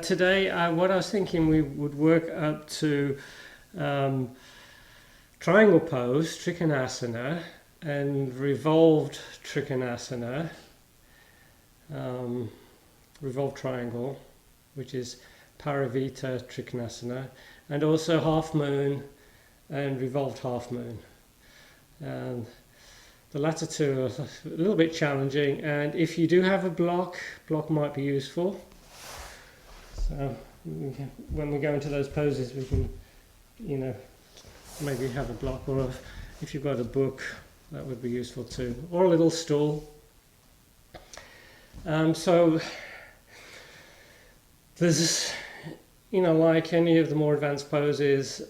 today what I was thinking we would work up to triangle pose, Trikonasana, and revolved Trikonasana, revolved triangle, which is Parivrtta Trikonasana, and also half moon and revolved half moon. And the latter two are a little bit challenging, and if you do have a block might be useful. So when we go into those poses, we can, maybe have a block, or if you've got a book, that would be useful too, or a little stool. So there's, like any of the more advanced poses,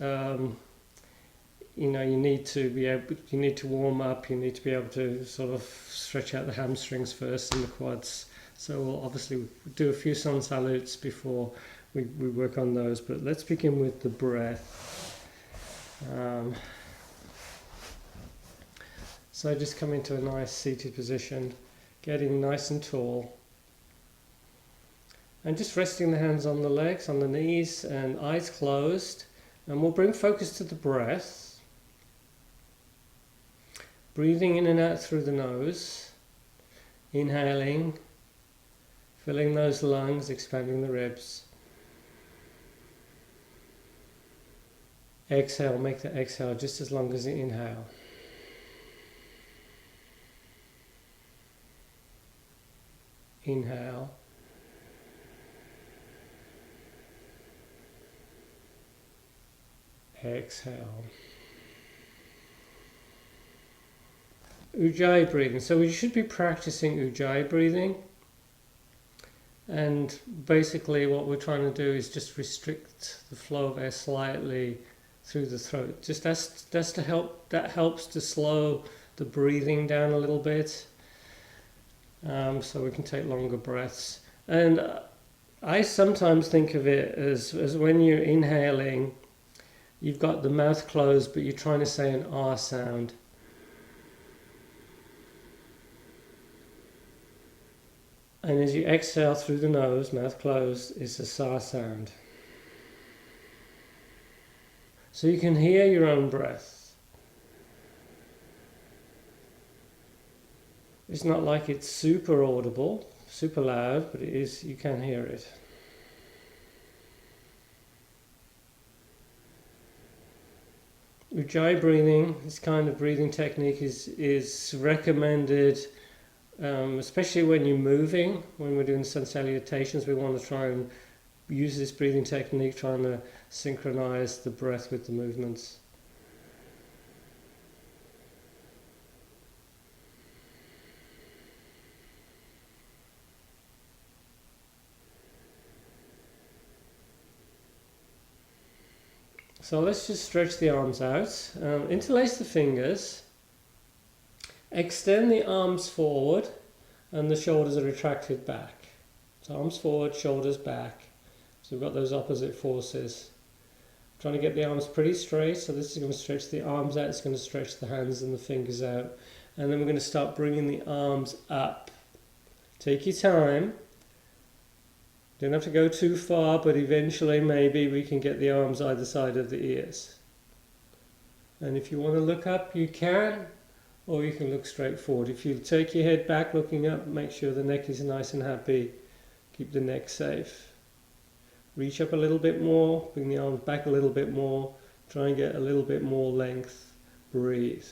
you need to warm up. You need to be able to sort of stretch out the hamstrings first and the quads. So we'll obviously do a few sun salutes before we work on those. But let's begin with the breath. So just come into a nice seated position, getting nice and tall. And just resting the hands on the legs, on the knees, and eyes closed. And we'll bring focus to the breath. Breathing in and out through the nose. Inhaling, filling those lungs, expanding the ribs. Exhale, make the exhale just as long as the inhale. Inhale. Exhale. Ujjayi breathing. So we should be practicing Ujjayi breathing. And basically what we're trying to do is just restrict the flow of air slightly through the throat. Just that's to help. That helps to slow the breathing down a little bit. So we can take longer breaths. And I sometimes think of it as when you're inhaling, you've got the mouth closed, but you're trying to say an R sound. And as you exhale through the nose, mouth closed, it's a Sa sound. So you can hear your own breath. It's not like it's super audible, super loud, but it is, you can hear it. Ujjayi breathing, this kind of breathing technique is recommended, especially when you're moving. When we're doing sun salutations, we want to try and use this breathing technique, trying to synchronize the breath with the movements. So let's just stretch the arms out, interlace the fingers, extend the arms forward, and the shoulders are retracted back. So arms forward, shoulders back. So we've got those opposite forces. Trying to get the arms pretty straight, so this is going to stretch the arms out, it's going to stretch the hands and the fingers out. And then we're going to start bringing the arms up. Take your time. Don't have to go too far, but eventually maybe we can get the arms either side of the ears. And if you want to look up, you can, or you can look straight forward. If you take your head back looking up, make sure the neck is nice and happy. Keep the neck safe. Reach up a little bit more, bring the arms back a little bit more, try and get a little bit more length. Breathe.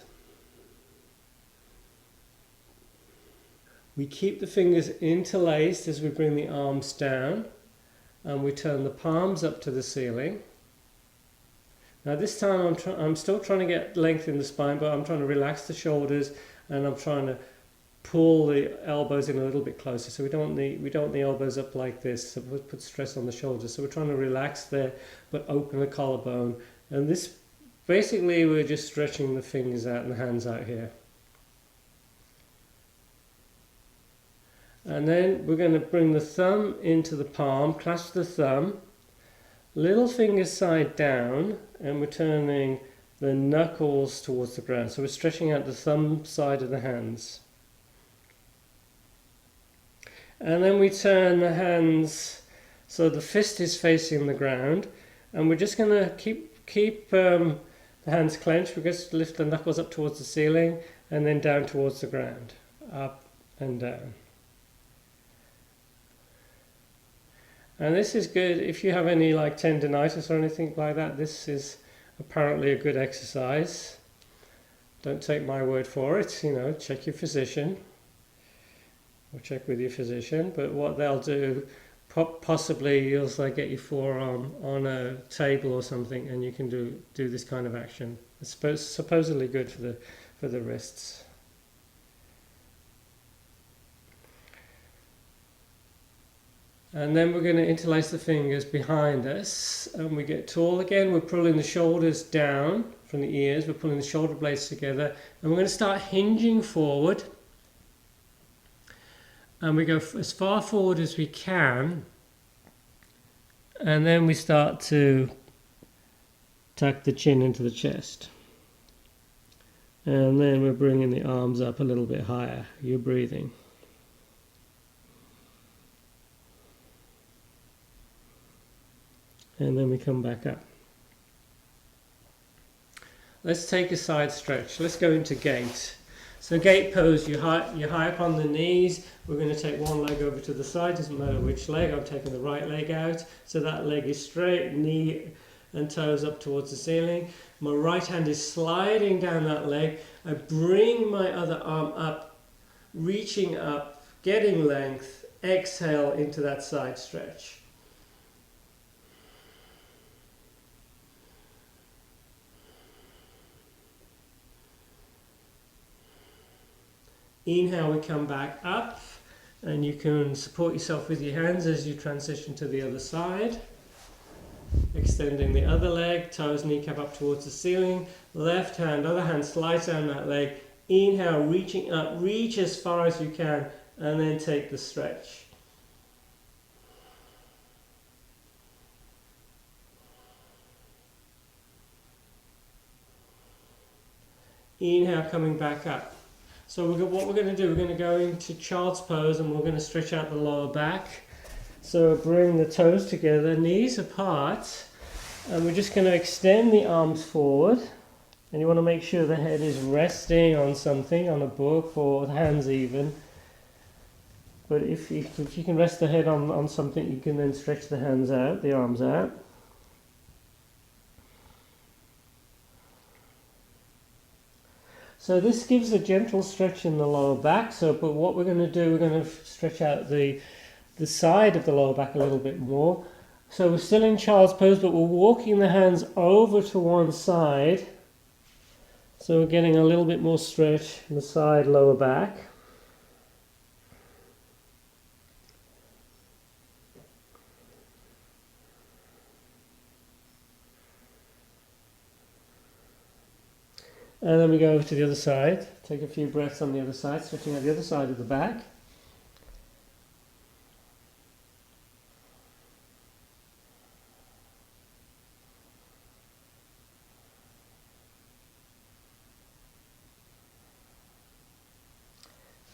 We keep the fingers interlaced as we bring the arms down, and we turn the palms up to the ceiling. Now this time I'm still trying to get length in the spine, but I'm trying to relax the shoulders, and I'm trying to pull the elbows in a little bit closer. So we don't want the elbows up like this, so we'll put stress on the shoulders. So we're trying to relax there, but open the collarbone. And this, basically we're just stretching the fingers out and the hands out here. And then we're going to bring the thumb into the palm, clasp the thumb, little finger side down, and we're turning the knuckles towards the ground. So we're stretching out the thumb side of the hands. And then we turn the hands So the fist is facing the ground, and we're just going to keep the hands clenched. We're just lift the knuckles up towards the ceiling and then down towards the ground, up and down. And this is good if you have any like tendinitis or anything like that. This is apparently a good exercise. Don't take my word for it, check your physician or check with your physician. But what they'll do, possibly you'll get your forearm on a table or something, and you can do this kind of action. It's supposedly good for the wrists. And then we're going to interlace the fingers behind us, and we get tall again. We're pulling the shoulders down from the ears. We're pulling the shoulder blades together, and we're going to start hinging forward. And we go as far forward as we can, and then we start to tuck the chin into the chest. And then we're bringing the arms up a little bit higher. You're breathing. And then we come back up. Let's take a side stretch. Let's go into gate. So gate pose, you're high up on the knees. We're going to take one leg over to the side, doesn't matter which leg. I'm taking the right leg out. So that leg is straight, knee and toes up towards the ceiling. My right hand is sliding down that leg. I bring my other arm up, reaching up, getting length. Exhale into that side stretch. Inhale, we come back up, and you can support yourself with your hands as you transition to the other side. Extending the other leg, toes, kneecap up towards the ceiling. Left hand, other hand slides down that leg. Inhale, reaching up, reach as far as you can, and then take the stretch. Inhale, coming back up. So what we're going to do, we're going to go into child's pose, and we're going to stretch out the lower back. So bring the toes together, knees apart, and we're just going to extend the arms forward. And you want to make sure the head is resting on something, on a book or the hands even. But if you can rest the head on something, you can then stretch the hands out, the arms out. So this gives a gentle stretch in the lower back. But what we're going to do, we're going to stretch out the side of the lower back a little bit more. So we're still in child's pose, but we're walking the hands over to one side. So we're getting a little bit more stretch in the side lower back. And then we go over to the other side. Take a few breaths on the other side, stretching out the other side of the back.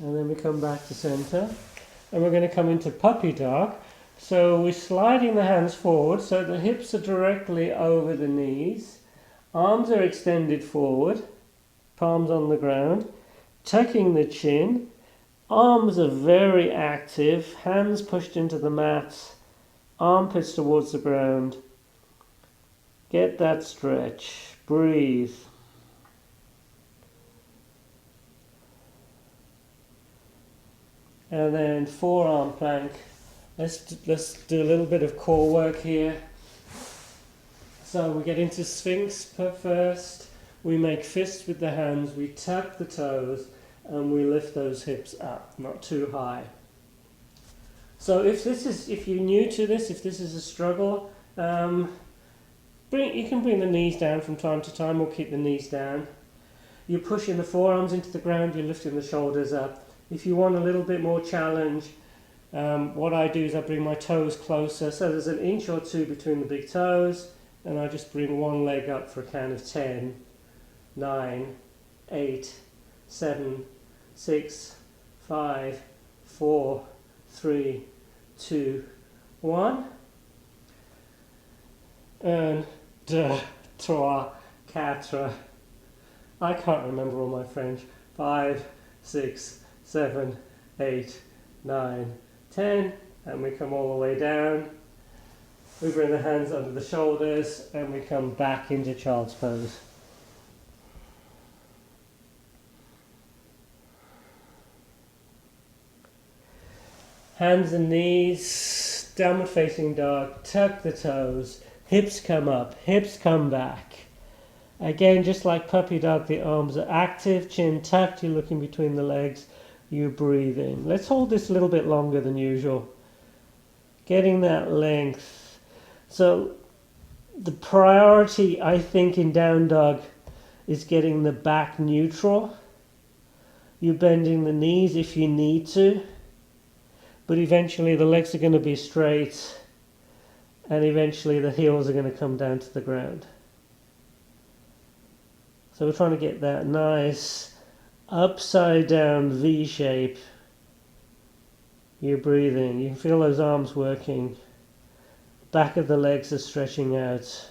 And then we come back to center. And we're going to come into puppy dog. So we're sliding the hands forward so the hips are directly over the knees. Arms are extended forward. Palms on the ground, tucking the chin, arms are very active, hands pushed into the mat, armpits towards the ground. Get that stretch, breathe. And then forearm plank. Let's do a little bit of core work here. So we get into Sphinx first. We make fists with the hands, we tuck the toes, and we lift those hips up, not too high. So if you're new to this, if this is a struggle, you can bring the knees down from time to time, or keep the knees down. You're pushing the forearms into the ground, you're lifting the shoulders up. If you want a little bit more challenge, what I do is I bring my toes closer, so there's an inch or two between the big toes, and I just bring one leg up for a count of 10. 9, 8, 7, 6, 5, 4, 3, 2, 1. Un, deux, trois, quatre. I can't remember all my French. 5, 6, 7, 8, 9, 10. And we come all the way down. We bring the hands under the shoulders and we come back into child's pose. Hands and knees, downward facing dog, tuck the toes, hips come up, hips come back. Again, just like puppy dog, the arms are active, chin tucked, you're looking between the legs, you're breathing. Let's hold this a little bit longer than usual. Getting that length. So the priority, I think, in down dog is getting the back neutral. You're bending the knees if you need to. But eventually the legs are going to be straight and eventually the heels are going to come down to the ground. So we're trying to get that nice upside down V shape. You're breathing. You can feel those arms working. Back of the legs are stretching out.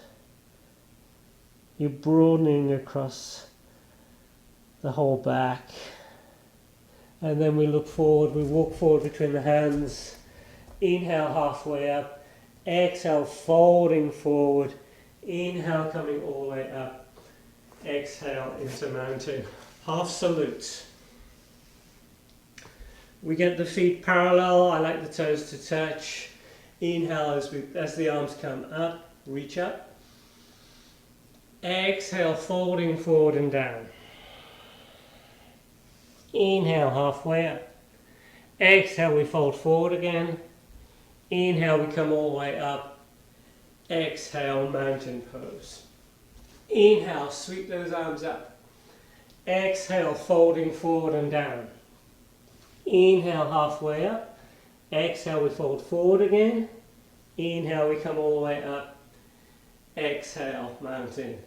You're broadening across the whole back. And then we look forward, we walk forward between the hands. Inhale halfway up. Exhale, folding forward. Inhale, coming all the way up. Exhale into mountain. Half salute. We get the feet parallel. I like the toes to touch. Inhale as the arms come up, reach up. Exhale, folding forward and down. Inhale, halfway up. Exhale, we fold forward again. Inhale, we come all the way up. Exhale, mountain pose. Inhale, sweep those arms up. Exhale, folding forward and down. Inhale, halfway up. Exhale, we fold forward again. Inhale, we come all the way up. Exhale, mountain.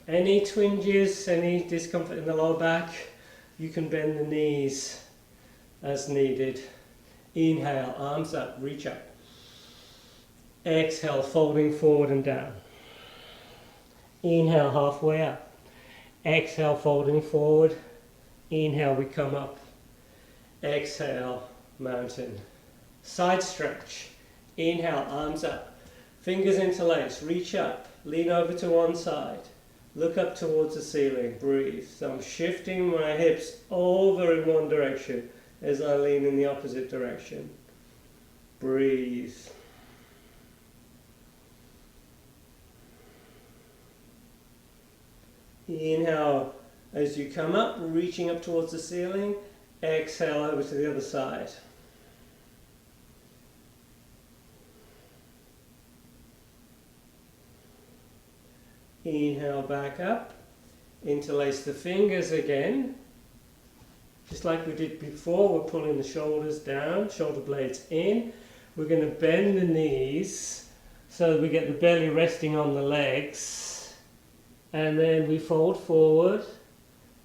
Any twinges, any discomfort in the lower back, you can bend the knees as needed. Inhale, arms up, reach up. Exhale, folding forward and down. Inhale, halfway up. Exhale, folding forward. Inhale, we come up. Exhale, mountain. Side stretch. Inhale, arms up. Fingers interlace, reach up. Lean over to one side. Look up towards the ceiling, breathe. So I'm shifting my hips over in one direction as I lean in the opposite direction. Breathe. Inhale as you come up, reaching up towards the ceiling. Exhale over to the other side. Inhale back up, interlace the fingers again. Just like we did before, we're pulling the shoulders down, shoulder blades in. We're going to bend the knees so that we get the belly resting on the legs. And then we fold forward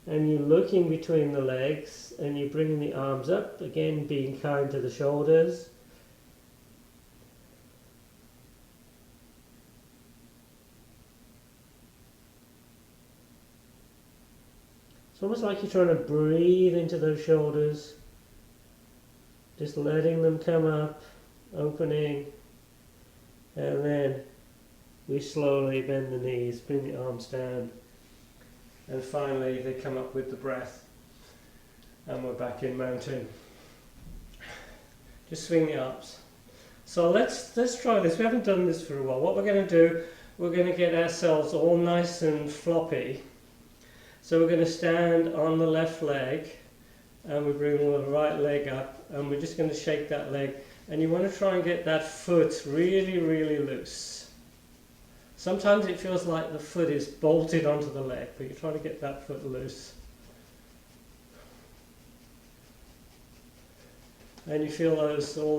and you're looking between the legs and you're bringing the arms up, again being kind to the shoulders. It's almost like you're trying to breathe into those shoulders, just letting them come up, opening, and then we slowly bend the knees, bring the arms down, and finally they come up with the breath, and we're back in mountain. Just swing the arms. So let's try this. We haven't done this for a while. What we're going to do, we're going to get ourselves all nice and floppy. So we're going to stand on the left leg and we bring the right leg up and we're just going to shake that leg, and you want to try and get that foot really, really loose. Sometimes it feels like the foot is bolted onto the leg, but you're trying to get that foot loose. And you feel all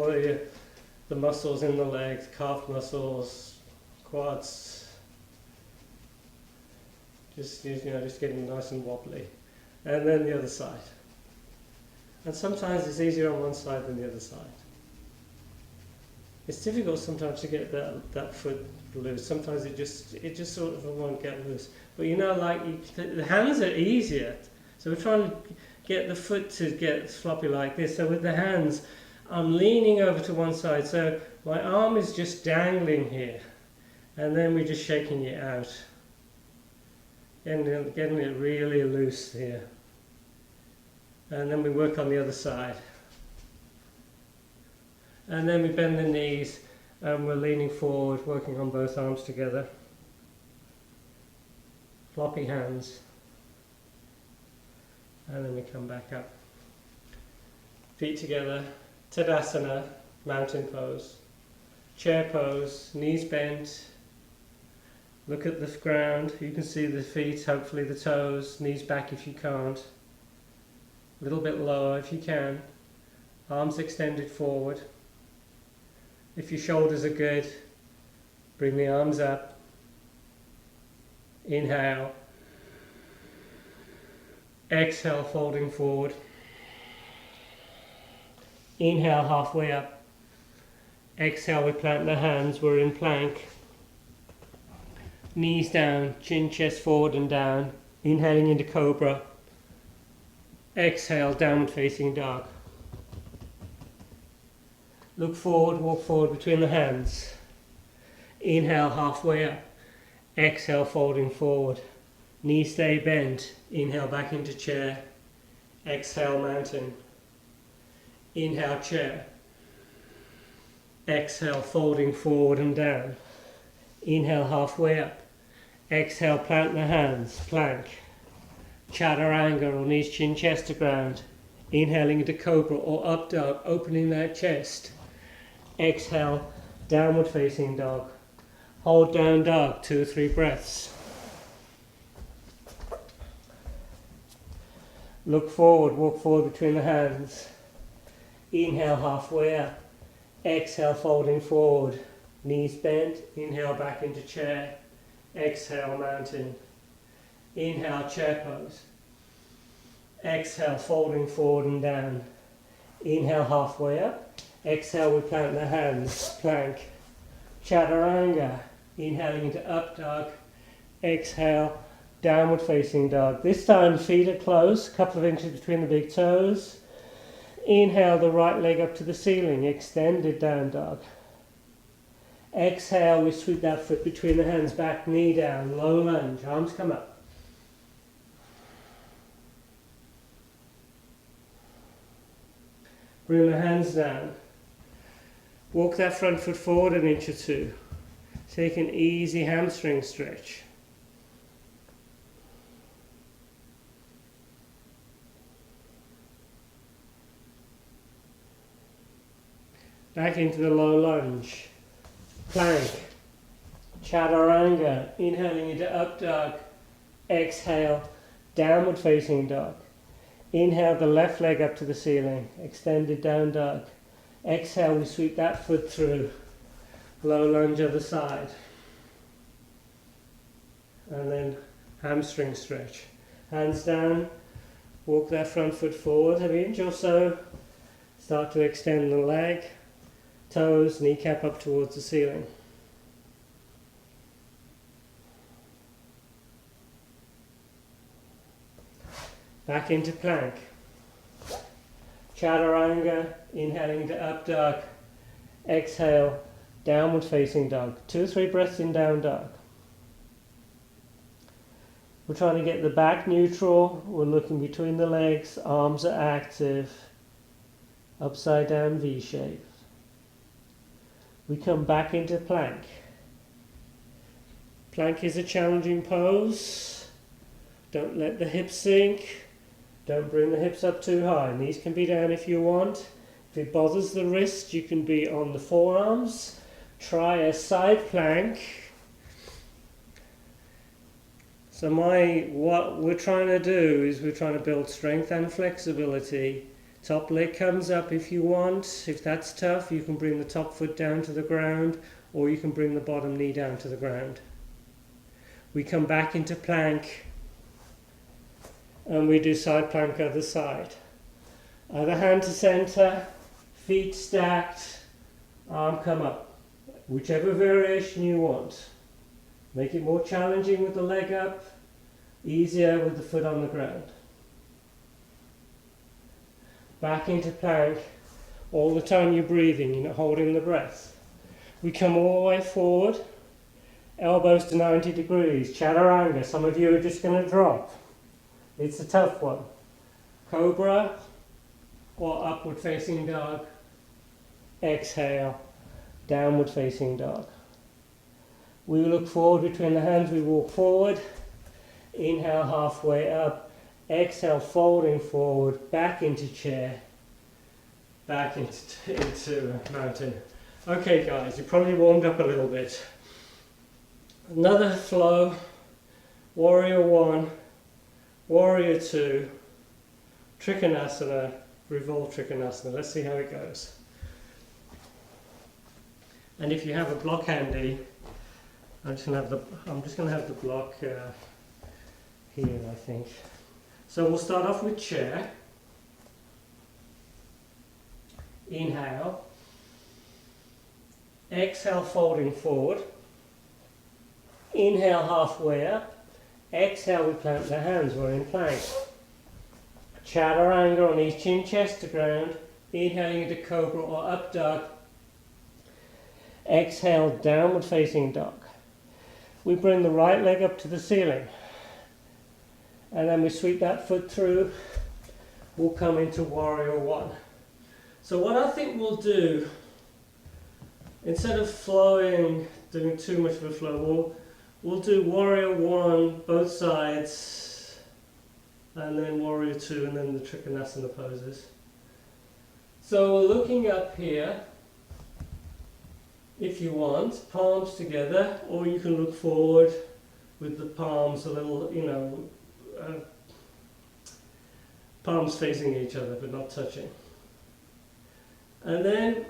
the muscles in the legs, calf muscles, quads, just getting nice and wobbly. And then the other side. And sometimes it's easier on one side than the other side. It's difficult sometimes to get that foot loose. Sometimes it just sort of won't get loose. But you know, like the hands are easier. So we're trying to get the foot to get floppy like this. So with the hands, I'm leaning over to one side. So my arm is just dangling here. And then we're just shaking it out. Getting it really loose here. And then we work on the other side. And then we bend the knees and we're leaning forward, working on both arms together. Floppy hands. And then we come back up. Feet together. Tadasana, mountain pose. Chair pose, knees bent. Look at the ground. You can see the feet, hopefully the toes. Knees back if you can't. A little bit lower if you can. Arms extended forward. If your shoulders are good, bring the arms up. Inhale. Exhale, folding forward. Inhale, halfway up. Exhale, we plant the hands, we're in plank. Knees down, chin, chest forward and down. Inhaling into cobra. Exhale, downward facing dog. Look forward, walk forward between the hands. Inhale, halfway up. Exhale, folding forward. Knees stay bent. Inhale, back into chair. Exhale, mountain. Inhale, chair. Exhale, folding forward and down. Inhale, halfway up. Exhale, plant the hands, plank. Chaturanga, or knees, chin, chest to ground. Inhaling into cobra or up dog, opening that chest. Exhale, downward facing dog. Hold down dog, 2 or 3 breaths. Look forward, walk forward between the hands. Inhale, halfway up. Exhale, folding forward. Knees bent. Inhale, back into chair. Exhale, mountain. Inhale, chair pose. Exhale, folding forward and down. Inhale, halfway up. Exhale, we plant the hands, plank. Chaturanga. Inhaling into up dog. Exhale, downward facing dog. This time feet are close, a couple of inches between the big toes. Inhale the right leg up to the ceiling, extended down dog. Exhale, we sweep that foot between the hands, back knee down, low lunge, arms come up. Bring the hands down. Walk that front foot forward an inch or 2. Take an easy hamstring stretch. Back into the low lunge. Plank. Chaturanga. Inhaling into up dog. Exhale, downward facing dog. Inhale the left leg up to the ceiling. Extended down dog. Exhale, we sweep that foot through. Low lunge other side. And then hamstring stretch. Hands down. Walk that front foot forward an inch or so. Start to extend the leg. Toes, kneecap up towards the ceiling. Back into plank. Chaturanga, inhaling to up dog. Exhale, downward facing dog. 2 or 3 breaths in down dog. We're trying to get the back neutral. We're looking between the legs. Arms are active. Upside down V shape. We come back into plank. Plank is a challenging pose. Don't let the hips sink. Don't bring the hips up too high. Knees can be down if you want. If it bothers the wrist, you can be on the forearms. Try a side plank. So what we're trying to do is we're trying to build strength and flexibility. Top leg comes up if you want. If that's tough, you can bring the top foot down to the ground, or you can bring the bottom knee down to the ground. We come back into plank, and we do side plank other side. Other hand to center, feet stacked, arm come up. Whichever variation you want. Make it more challenging with the leg up, easier with the foot on the ground. Back into plank. All the time you're breathing, you're not holding the breath. We come all the way forward, elbows to 90 degrees, chaturanga. Some of you are just going to drop. It's a tough one. Cobra or upward facing dog. Exhale, downward facing dog. We look forward between the hands, we walk forward. Inhale, halfway up. Exhale, folding forward, back into chair. Back into mountain. Okay guys, you probably warmed up a little bit. Another flow. Warrior 1, Warrior 2, Trikonasana, revolved Trikonasana. Let's see how it goes. And if you have a block handy, I'm just going to have the block here, I think. So we'll start off with chair. Inhale. Exhale, folding forward. Inhale, halfway up. Exhale, we plant the hands, we're in plank. Chaturanga on each chin, chest to ground. Inhaling into cobra or up dog. Exhale, downward facing dog. We bring the right leg up to the ceiling. And then we sweep that foot through. We'll come into Warrior 1. So what I think we'll do, instead of flowing, doing too much of a flow, we'll do Warrior 1, both sides, and then Warrior 2, and then the Trikonasana poses. So we're looking up here, if you want, palms together, or you can look forward with the palms a little, palms facing each other but not touching. And then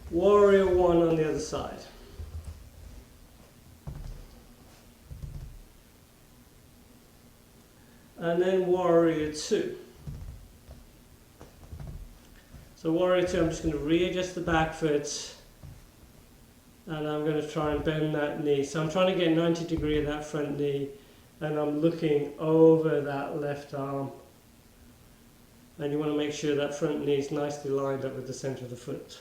Warrior 1 on the other side. And then Warrior 2. So Warrior 2, I'm just going to readjust the back foot and I'm going to try and bend that knee. So I'm trying to get 90 degree of that front knee and I'm looking over that left arm. And you want to make sure that front knee is nicely lined up with the center of the foot.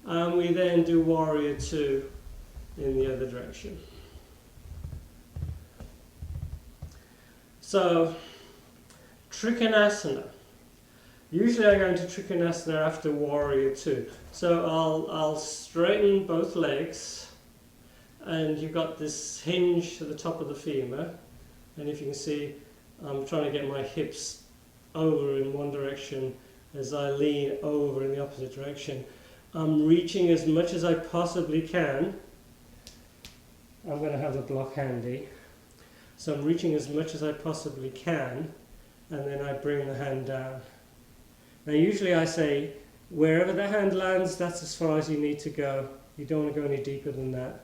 And we then do Warrior 2 in the other direction. So, Trikonasana. Usually I go into Trikonasana after Warrior 2. So I'll straighten both legs and you've got this hinge to the top of the femur. And if you can see, I'm trying to get my hips over in one direction as I lean over in the opposite direction. I'm reaching as much as I possibly can. I'm going to have the block handy. So I'm reaching as much as I possibly can, and then I bring the hand down. Now usually I say, wherever the hand lands, that's as far as you need to go. You don't want to go any deeper than that.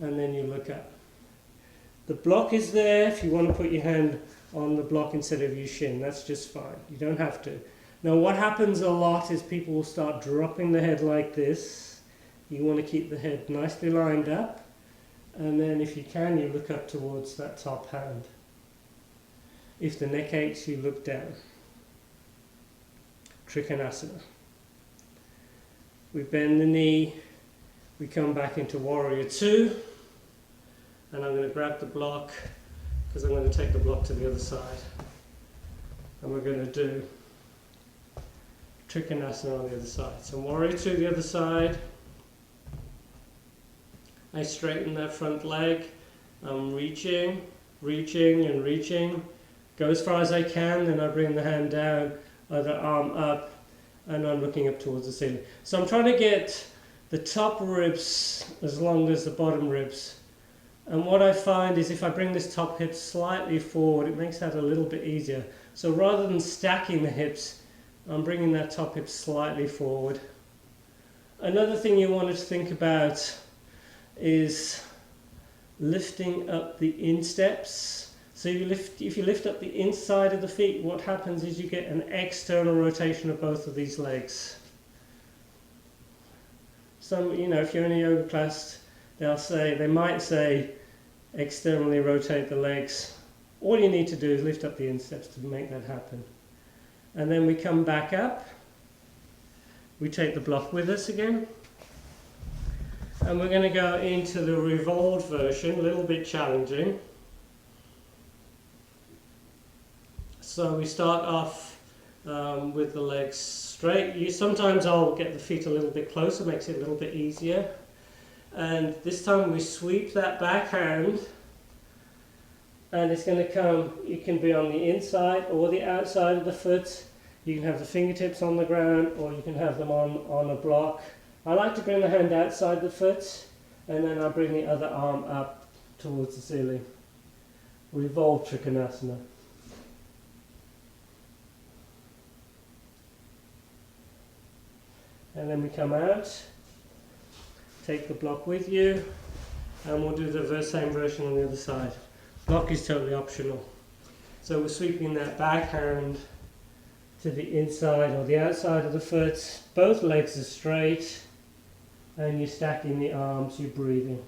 And then you look up. The block is there if you want to put your hand on the block instead of your shin. That's just fine. You don't have to. Now what happens a lot is people will start dropping the head like this. You want to keep the head nicely lined up. And then if you can, you look up towards that top hand. If the neck aches, you look down. Trikonasana. We bend the knee. We come back into Warrior 2. And I'm going to grab the block because I'm going to take the block to the other side. And we're going to do Trikonasana on the other side. So Warrior 2 the other side. I straighten that front leg. I'm reaching, reaching and reaching. Go as far as I can, then I bring the hand down, other arm up, and I'm looking up towards the ceiling. So I'm trying to get the top ribs as long as the bottom ribs. And what I find is if I bring this top hip slightly forward, it makes that a little bit easier. So rather than stacking the hips, I'm bringing that top hip slightly forward. Another thing you want to think about is lifting up the insteps. So if you lift up the inside of the feet, what happens is you get an external rotation of both of these legs. If you're in a yoga class, they might say externally rotate the legs. All you need to do is lift up the insteps to make that happen. And then we come back up. We take the block with us again. And we're going to go into the revolved version, a little bit challenging. So we start off with the legs straight. Sometimes I'll get the feet a little bit closer, makes it a little bit easier. And this time we sweep that back hand, and it's going to come, you can be on the inside or the outside of the foot. You can have the fingertips on the ground, or you can have them on a block. I like to bring the hand outside the foot, and then I bring the other arm up towards the ceiling. Revolved Trikonasana. And then we come out, take the block with you, and we'll do the same version on the other side. Block is totally optional. So we're sweeping that back hand to the inside or the outside of the foot. Both legs are straight, and you're stacking the arms, you're breathing.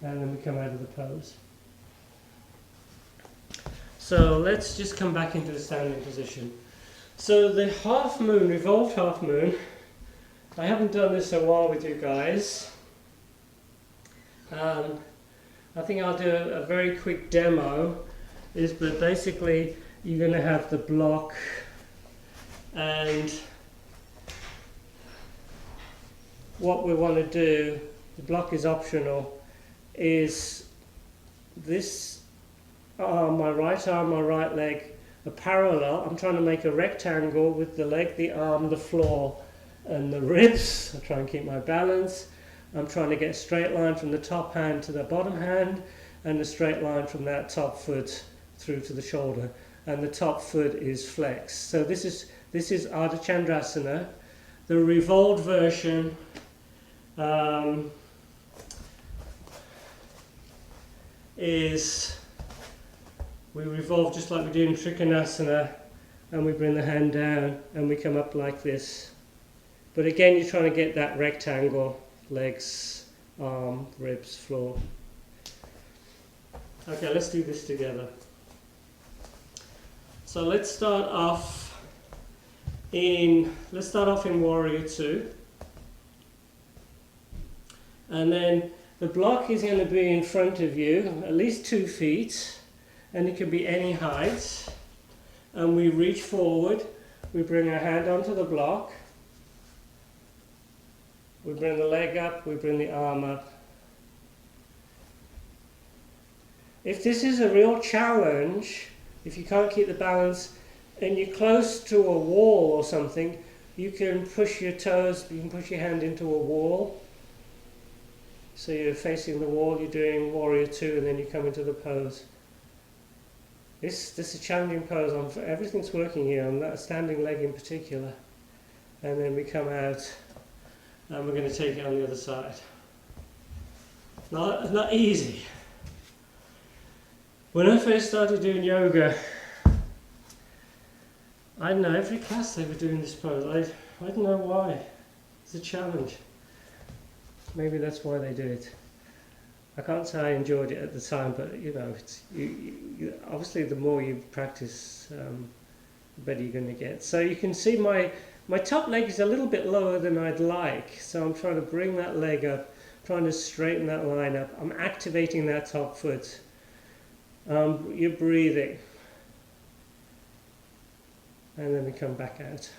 And then we come out of the pose. So let's just come back into the standing position. So the half moon, revolved half moon, I haven't done this a while with you guys. I think I'll do a very quick demo. But basically you're going to have the block, and what we want to do, the block is optional, is this arm, my right leg are parallel. I'm trying to make a rectangle with the leg, the arm, the floor and the ribs. I try and keep my balance. I'm trying to get a straight line from the top hand to the bottom hand, and a straight line from that top foot through to the shoulder, and the top foot is flexed. So this is Ardha Chandrasana. The revolved version is we revolve just like we do in Trikonasana, and we bring the hand down and we come up like this. But again, you're trying to get that rectangle, legs, arm, ribs, floor. Okay, let's do this together. So let's start off in Warrior 2. And then the block is going to be in front of you, at least 2 feet. And it can be any height, and we reach forward, we bring our hand onto the block, we bring the leg up, we bring the arm up. If this is a real challenge, if you can't keep the balance and you're close to a wall or something, you can push your toes, you can push your hand into a wall. So you're facing the wall, you're doing Warrior 2, and then you come into the pose. This is a challenging pose. Everything's working here, on that standing leg in particular. And then we come out, and we're going to take it on the other side. Not easy. When I first started doing yoga, I don't know, every class they were doing this pose. I don't know why. It's a challenge. Maybe that's why they do it. I can't say I enjoyed it at the time, but it's obviously the more you practice, the better you're going to get. So you can see my top leg is a little bit lower than I'd like, so I'm trying to bring that leg up, trying to straighten that line up. I'm activating that top foot. You're breathing. And then we come back out.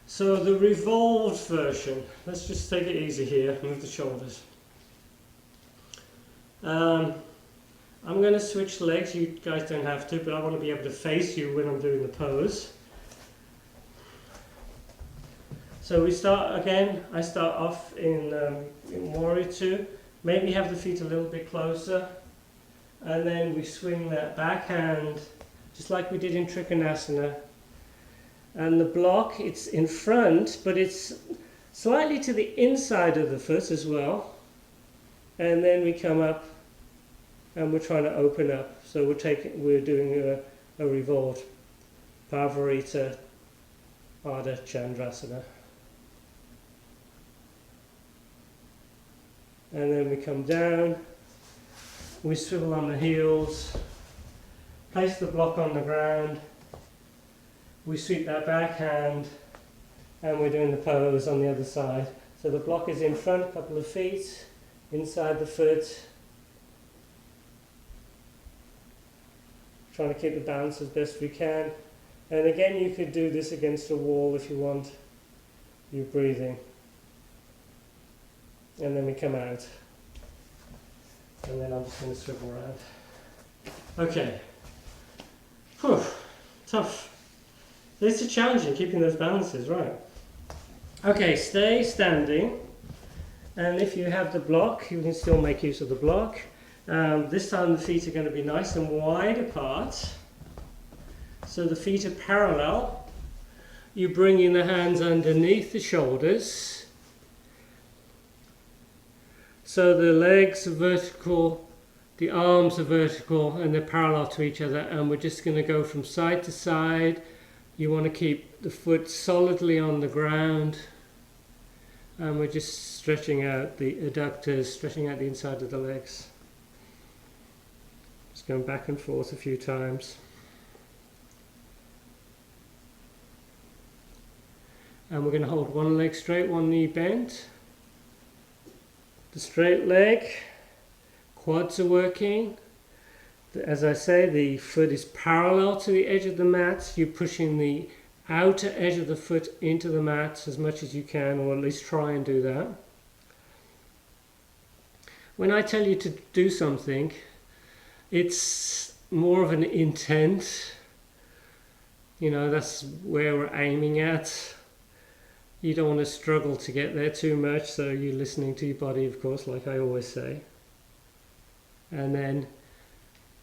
So the revolved version, let's just take it easy here, move the shoulders. I'm going to switch legs. You guys don't have to, but I want to be able to face you when I'm doing the pose. So we start again. I start off in Warrior 2. Maybe have the feet a little bit closer, and then we swing that back hand just like we did in Trikonasana. And the block, it's in front, but it's slightly to the inside of the foot as well. and then we come up and we're trying to open up. So we're doing a revolved Parivrtta Ardha Chandrasana. And then we come down, we swivel on the heels, place the block on the ground, we sweep that back hand, and we're doing the pose on the other side. So the block is in front, a couple of feet, inside the foot. Trying to keep the balance as best we can. And again, you could do this against a wall if you want. You're breathing. And then we come out. And then I'm just going to swivel around. Okay. Whew. Tough. It's challenging keeping those balances, right? Okay, stay standing. And if you have the block, you can still make use of the block. This time the feet are going to be nice and wide apart. So the feet are parallel. You bring in the hands underneath the shoulders. So the legs are vertical, the arms are vertical, and they're parallel to each other. And we're just going to go from side to side. You want to keep the foot solidly on the ground. And we're just stretching out the adductors, stretching out the inside of the legs. Just going back and forth a few times. And we're going to hold one leg straight, one knee bent. The straight leg, quads are working. As I say, the foot is parallel to the edge of the mat. You're pushing the outer edge of the foot into the mat as much as you can, or at least try and do that. When I tell you to do something, it's more of an intent. You know, that's where we're aiming at. You don't want to struggle to get there too much, so you're listening to your body, of course, like I always say. And then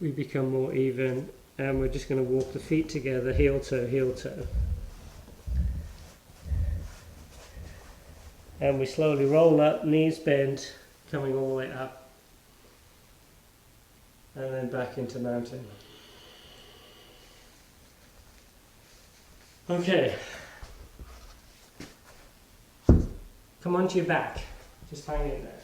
we become more even, and we're just going to walk the feet together, heel toe, heel toe. And we slowly roll up, knees bent, coming all the way up. And then back into mountain. Okay. Come onto your back. Just hang in there.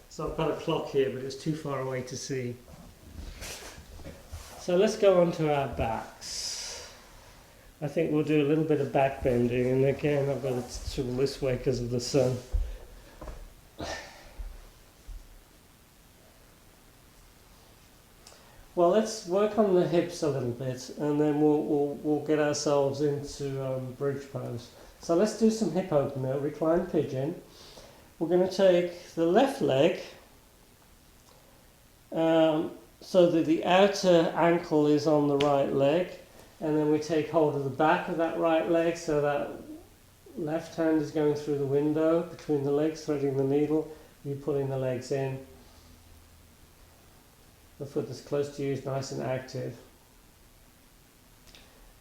So I've got a clock here, but it's too far away to see. So let's go onto our backs. I think we'll do a little bit of back bending, and again I've got to swivel this way because of the sun. Well, let's work on the hips a little bit, and then we'll get ourselves into bridge pose. So let's do some hip opener, recline pigeon. We're going to take the left leg, so that the outer ankle is on the right leg, and then we take hold of the back of that right leg, so that left hand is going through the window between the legs, threading the needle. You're pulling the legs in. The foot that's close to you is nice and active.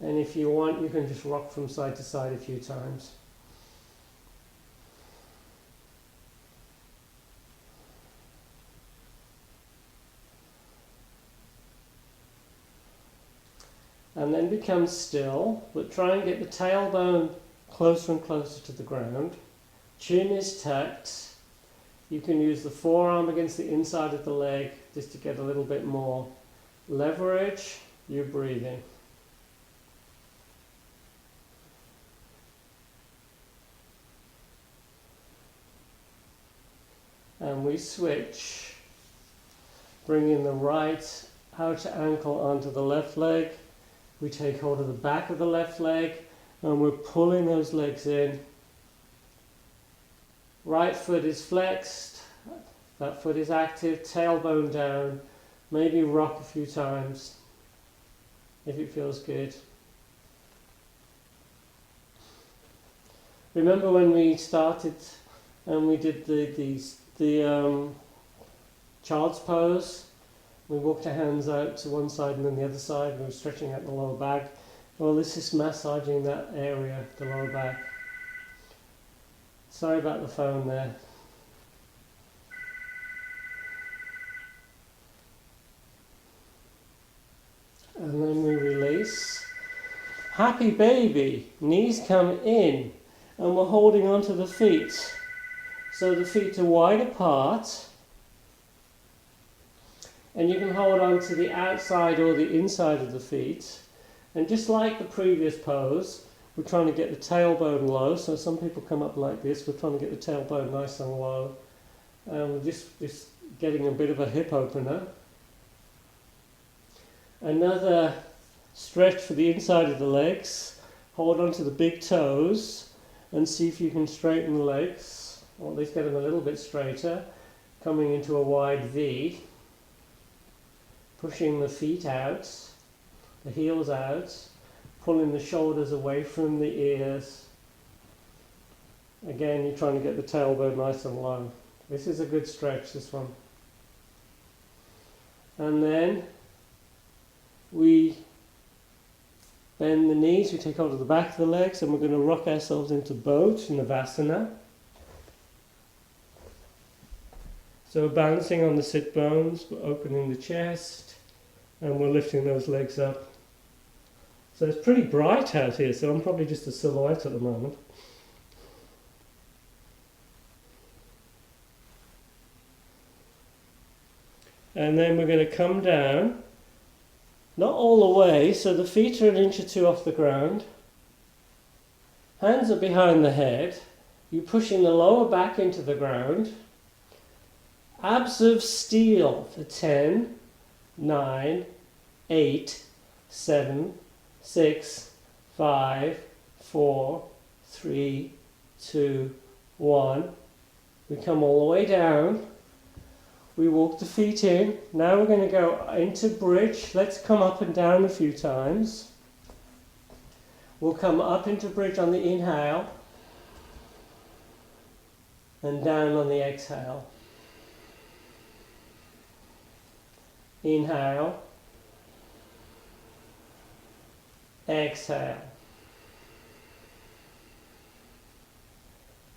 And if you want, you can just rock from side to side a few times. And then become still, but try and get the tailbone closer and closer to the ground. Chin is tucked. You can use the forearm against the inside of the leg just to get a little bit more leverage. You're breathing. And we switch, bringing the right outer ankle onto the left leg. We take hold of the back of the left leg, and we're pulling those legs in. Right foot is flexed, that foot is active, tailbone down. Maybe rock a few times if it feels good. Remember when we started and we did the child's pose? We walked our hands out to one side and then the other side. We were stretching out the lower back. Well, this is massaging that area, the lower back. Sorry about the phone there. And then we release. Happy baby. Knees come in and we're holding onto the feet. So the feet are wide apart. And you can hold on to the outside or the inside of the feet. And just like the previous pose, we're trying to get the tailbone low. So some people come up like this. We're trying to get the tailbone nice and low. And we're just getting a bit of a hip opener. Another stretch for the inside of the legs. Hold on to the big toes and see if you can straighten the legs, or at least get them a little bit straighter, coming into a wide V. Pushing the feet out, the heels out, pulling the shoulders away from the ears. Again, you're trying to get the tailbone nice and low. This is a good stretch, this one. And then we bend the knees, we take hold of the back of the legs, and we're going to rock ourselves into boat in Navasana. So we're balancing on the sit bones, we're opening the chest, and we're lifting those legs up. So it's pretty bright out here, so I'm probably just a silhouette at the moment. And then we're going to come down. Not all the way, so the feet are an inch or two off the ground. Hands are behind the head. You're pushing the lower back into the ground. Abs of steel for 10, 9, 8, 7, 6, 5, 4, 3, 2, 1. We come all the way down. We walk the feet in. Now we're going to go into bridge. Let's come up and down a few times. We'll come up into bridge on the inhale and down on the exhale. Inhale. Exhale.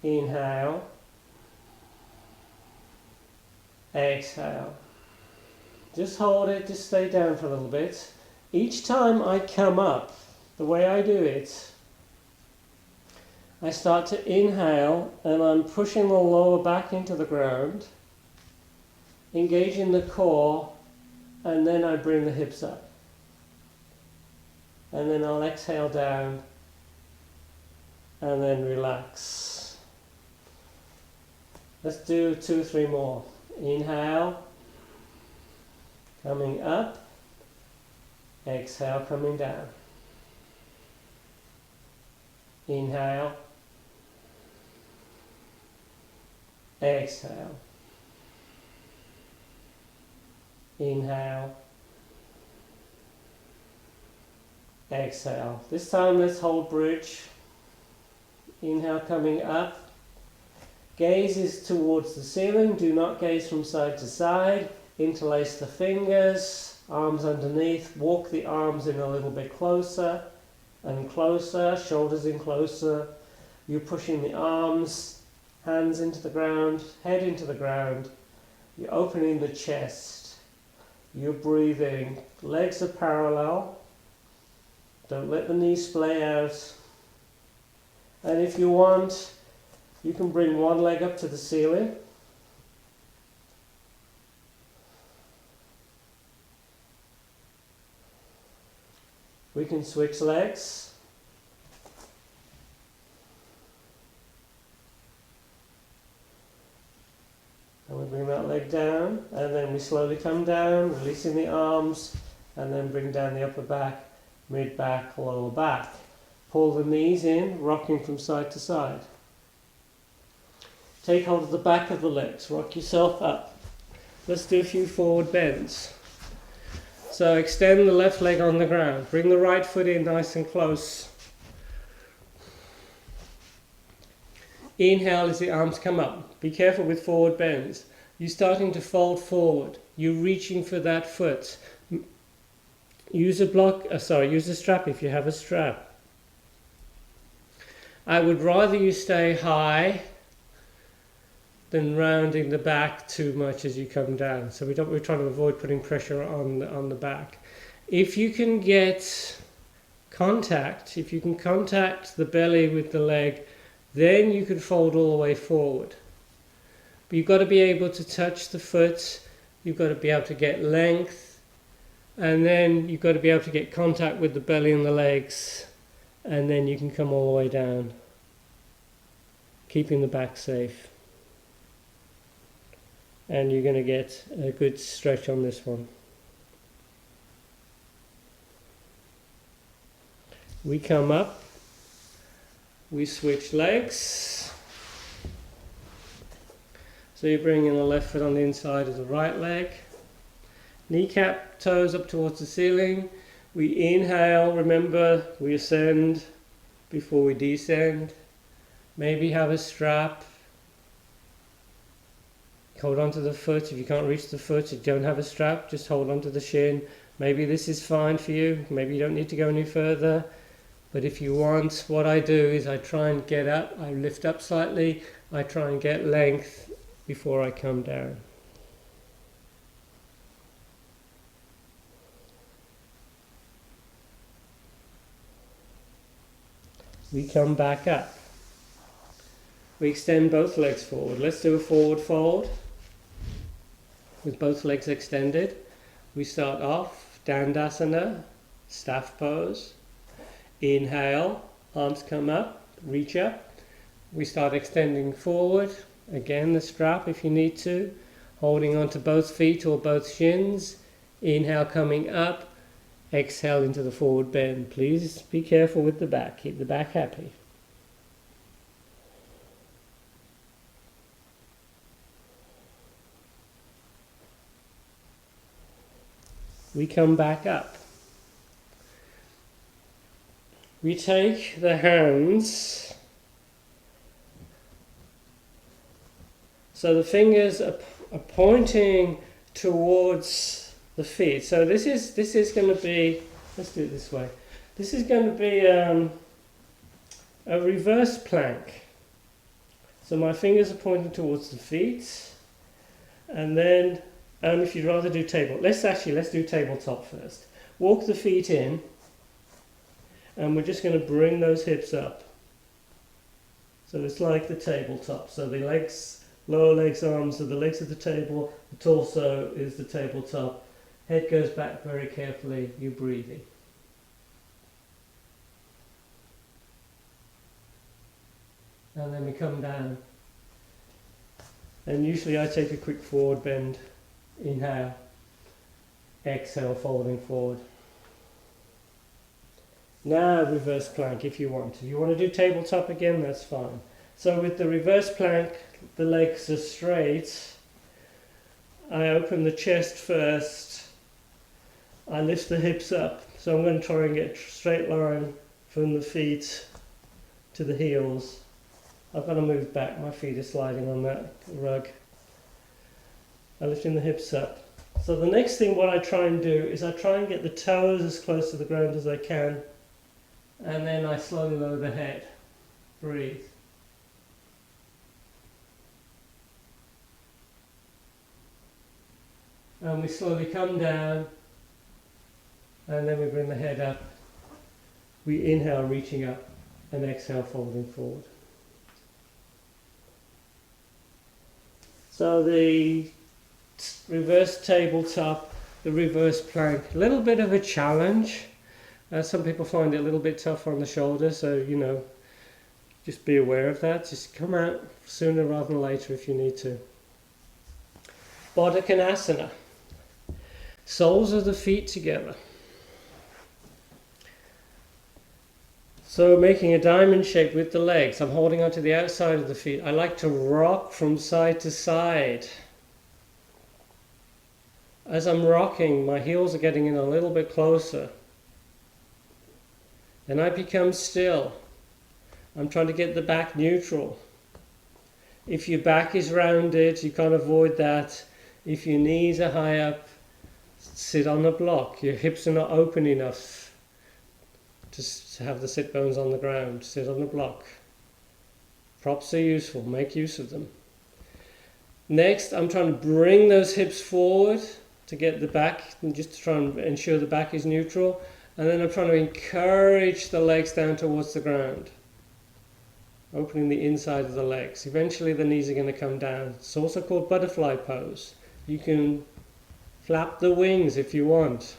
Inhale. Exhale. Just hold it, just stay down for a little bit. Each time I come up, the way I do it, I start to inhale and I'm pushing the lower back into the ground, engaging the core, and then I bring the hips up. And then I'll exhale down and then relax. Let's do 2 or 3 more. Inhale, coming up, exhale, coming down. Inhale, exhale. Inhale, exhale. This time let's hold bridge. Inhale, coming up. Gaze is towards the ceiling. Do not gaze from side to side. Interlace the fingers, arms underneath. Walk the arms in a little bit closer and closer, shoulders in closer. You're pushing the arms, hands into the ground, head into the ground. You're opening the chest. You're breathing. Legs are parallel. Don't let the knees splay out. And if you want, you can bring one leg up to the ceiling. We can switch legs. And we bring that leg down, and then we slowly come down, releasing the arms, and then bring down the upper back, mid back, lower back. Pull the knees in, rocking from side to side. Take hold of the back of the legs, rock yourself up. Let's do a few forward bends. So extend the left leg on the ground. Bring the right foot in nice and close. Inhale as the arms come up. Be careful with forward bends. You're starting to fold forward. You're reaching for that foot. use use a strap if you have a strap. I would rather you stay high than rounding the back too much as you come down. So we're trying to avoid putting pressure on the back. If you can get contact, if you can contact the belly with the leg, then you can fold all the way forward. But you've got to be able to touch the foot, you've got to be able to get length, and then you've got to be able to get contact with the belly and the legs, and then you can come all the way down, keeping the back safe. And you're going to get a good stretch on this one. We come up, we switch legs. So you're bringing the left foot on the inside of the right leg. Kneecap, toes up towards the ceiling. We inhale, remember we ascend before we descend. Maybe have a strap. Hold on to the foot. If you can't reach the foot, you don't have a strap, just hold on to the shin. Maybe this is fine for you. Maybe you don't need to go any further. But if you want, what I do is I try and get up, I lift up slightly, I try and get length before I come down. We come back up. We extend both legs forward. Let's do a forward fold with both legs extended. We start off Dandasana, staff pose. Inhale, arms come up, reach up. We start extending forward. Again, the strap if you need to. Holding onto both feet or both shins. Inhale, coming up. Exhale into the forward bend. Please be careful with the back. Keep the back happy. We come back up. We take the hands, so the fingers are pointing towards the feet. So this is going to be, let's do it this way. This is going to be a reverse plank. So my fingers are pointing towards the feet, and then if you'd rather do let's do tabletop first. Walk the feet in. And we're just going to bring those hips up. So it's like the tabletop. So the legs, lower legs, arms are the legs of the table, the torso is the tabletop. Head goes back very carefully, you're breathing. And then we come down. And usually I take a quick forward bend. Inhale. Exhale, folding forward. Now reverse plank if you want. If you want to do tabletop again, that's fine. So with the reverse plank, the legs are straight. I open the chest first. I lift the hips up. So I'm going to try and get a straight line from the feet to the heels. I've got to move back. My feet are sliding on that rug. I'm lifting the hips up. So the next thing what I try and do is I try and get the toes as close to the ground as I can. And then I slowly lower the head. Breathe. And we slowly come down. And then we bring the head up. We inhale, reaching up. And exhale, folding forward. So the reverse tabletop, the reverse plank, a little bit of a challenge. Some people find it a little bit tough on the shoulder, so just be aware of that. Just come out sooner rather than later if you need to. Parivrtta Trikonasana. Soles of the feet together. So making a diamond shape with the legs. I'm holding onto the outside of the feet. I like to rock from side to side. As I'm rocking, my heels are getting in a little bit closer. Then I become still. I'm trying to get the back neutral. If your back is rounded, you can't avoid that. If your knees are high up, Sit on a block. Your hips are not open enough to have the sit bones on the ground. Sit on a block. Props are useful. Make use of them. Next, I'm trying to bring those hips forward to get the back, and just to try and ensure the back is neutral. And then I'm trying to encourage the legs down towards the ground. Opening the inside of the legs. Eventually the knees are going to come down. It's also called butterfly pose. You can flap the wings if you want.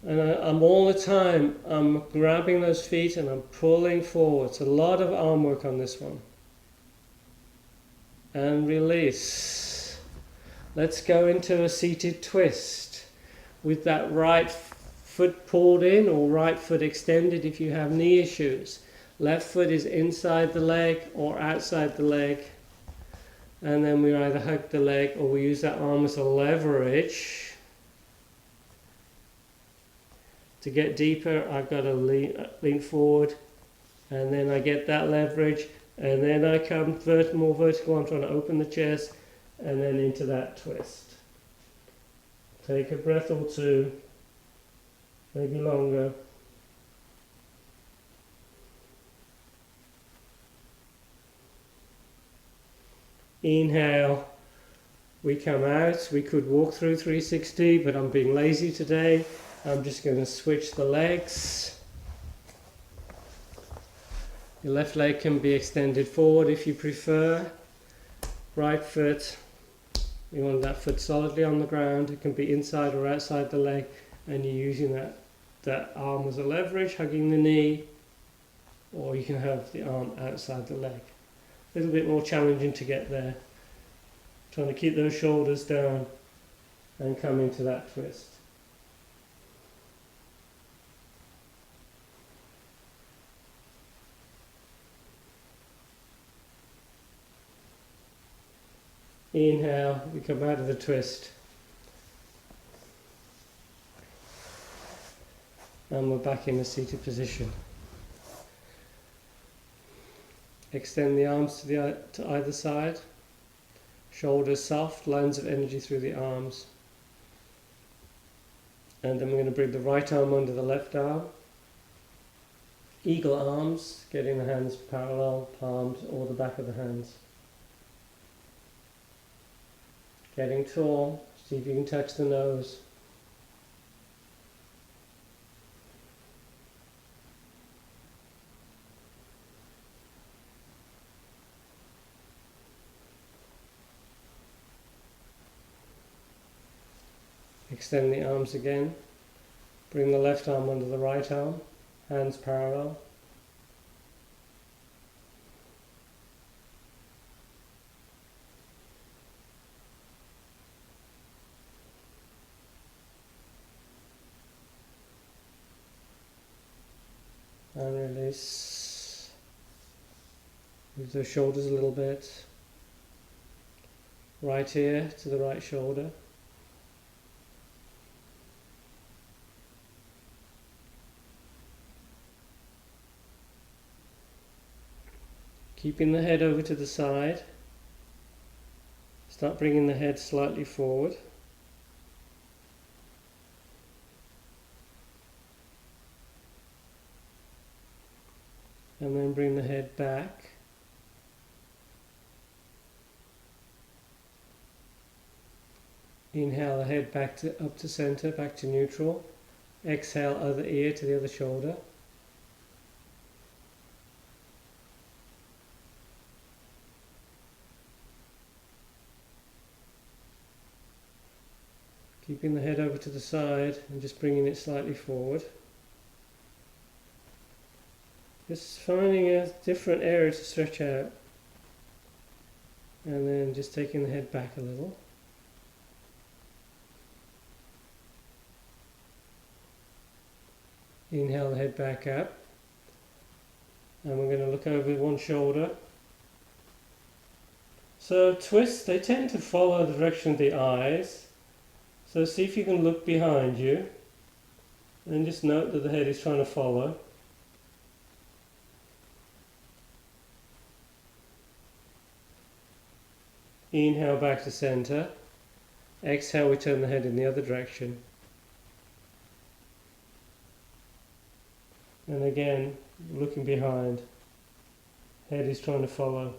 And I'm all the time, I'm grabbing those feet and I'm pulling forward. It's a lot of arm work on this one. And release. Let's go into a seated twist with that right foot pulled in or right foot extended if you have knee issues. Left foot is inside the leg or outside the leg. And then we either hug the leg or we use that arm as a leverage. To get deeper, I've got to lean forward, and then I get that leverage, and then I come more vertical. I'm trying to open the chest, and then into that twist. Take a breath or two, maybe longer. Inhale, we come out. We could walk through 360, but I'm being lazy today. I'm just going to switch the legs. Your left leg can be extended forward if you prefer. Right foot, you want that foot solidly on the ground. It can be inside or outside the leg, and you're using that arm as a leverage, hugging the knee, or you can have the arm outside the leg. A little bit more challenging to get there. Trying to keep those shoulders down and come into that twist. Inhale, we come out of the twist. And we're back in a seated position. Extend the arms to either side. Shoulders soft, lines of energy through the arms. And then we're going to bring the right arm under the left arm. Eagle arms, getting the hands parallel, palms, or the back of the hands. Getting tall, see if you can touch the nose. Extend the arms again. Bring the left arm under the right arm, hands parallel. And release. Move the shoulders a little bit. Right ear to the right shoulder. Keeping the head over to the side. Start bringing the head slightly forward. And then bring the head back. Inhale the head back up to center, back to neutral. Exhale other ear to the other shoulder. Keeping the head over to the side and just bringing it slightly forward. Just finding a different area to stretch out. And then just taking the head back a little. Inhale the head back up. And we're going to look over one shoulder. So twists, they tend to follow the direction of the eyes. So see if you can look behind you. And just note that the head is trying to follow. Inhale back to center. Exhale, we turn the head in the other direction. And again, looking behind. Head is trying to follow.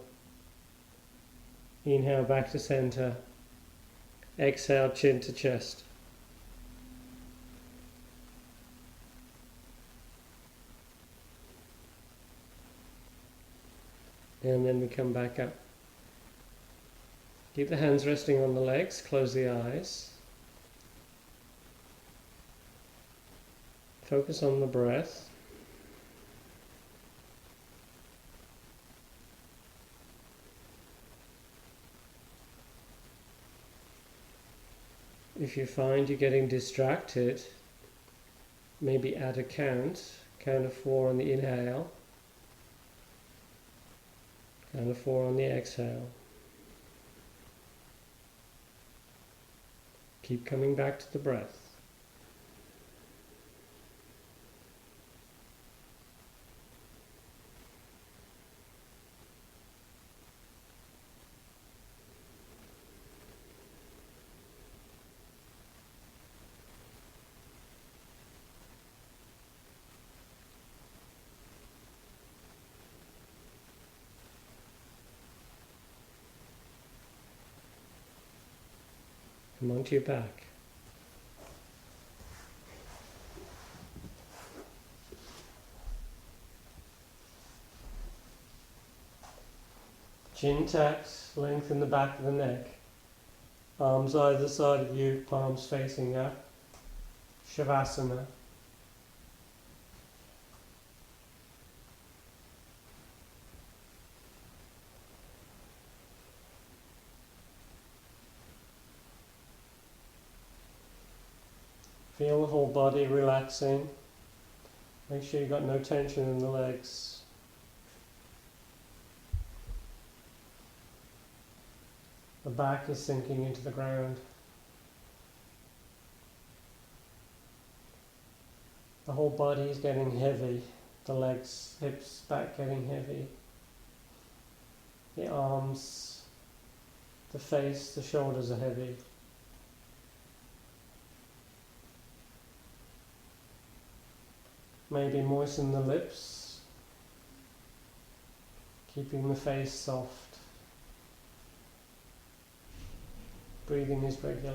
Inhale back to center. Exhale, chin to chest. And then we come back up. Keep the hands resting on the legs, close the eyes. Focus on the breath. If you find you're getting distracted, maybe add a count of 4 on the inhale, count of 4 on the exhale. Keep coming back to the breath. Come onto your back. Chin tucked, lengthen the back of the neck. Arms either side of you, palms facing up. Shavasana. Feel the whole body relaxing. Make sure you've got no tension in the legs. The back is sinking into the ground. The whole body is getting heavy. The legs, hips, back getting heavy. The arms, the face, the shoulders are heavy. Maybe moisten the lips, keeping the face soft. Breathing is regular.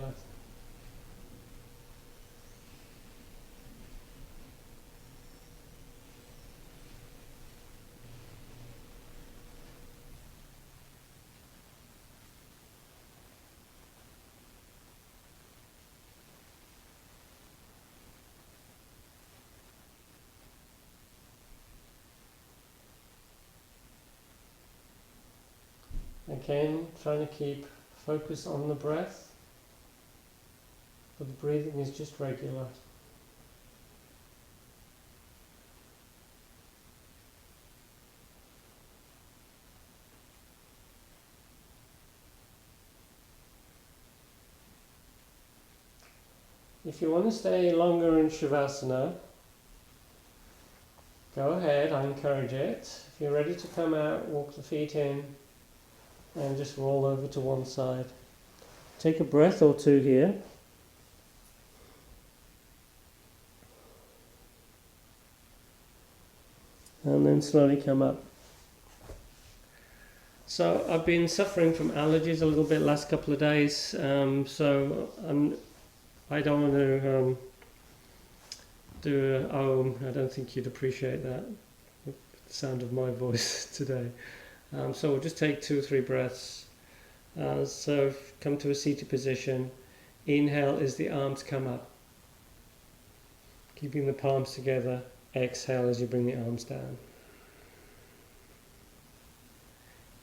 Again, trying to keep focus on the breath, but the breathing is just regular. If you want to stay longer in Shavasana, go ahead, I encourage it. If you're ready to come out, walk the feet in and just roll over to one side. Take a breath or two here. And then slowly come up. So I've been suffering from allergies a little bit last couple of days, so I don't want to do a Om. I don't think you'd appreciate that, the sound of my voice today. So we'll just take 2 or 3 breaths. So come to a seated position. Inhale as the arms come up, keeping the palms together. Exhale as you bring the arms down.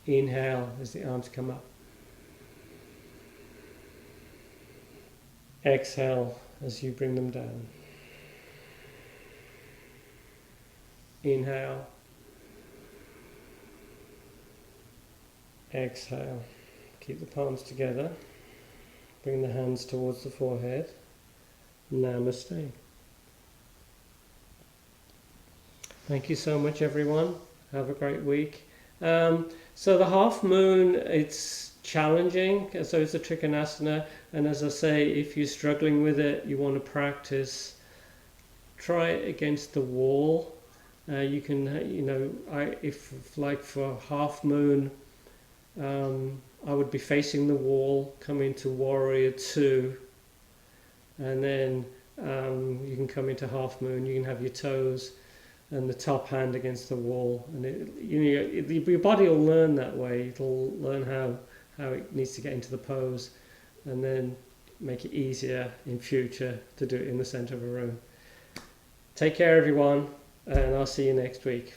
Inhale as the arms come up. Exhale as you bring them down. Inhale. Exhale. Keep the palms together. Bring the hands towards the forehead. Namaste. Thank you so much, everyone. Have a great week. So the half moon, it's challenging, so it's a Trikonasana, and as I say, if you're struggling with it, you want to practice, try it against the wall. You can, if like for half moon, I would be facing the wall, come into warrior 2, and then you can come into half moon. You can have your toes and the top hand against the wall, and your body will learn that way. It'll learn how it needs to get into the pose, and then make it easier in future to do it in the center of a room. Take care, everyone, and I'll see you next week.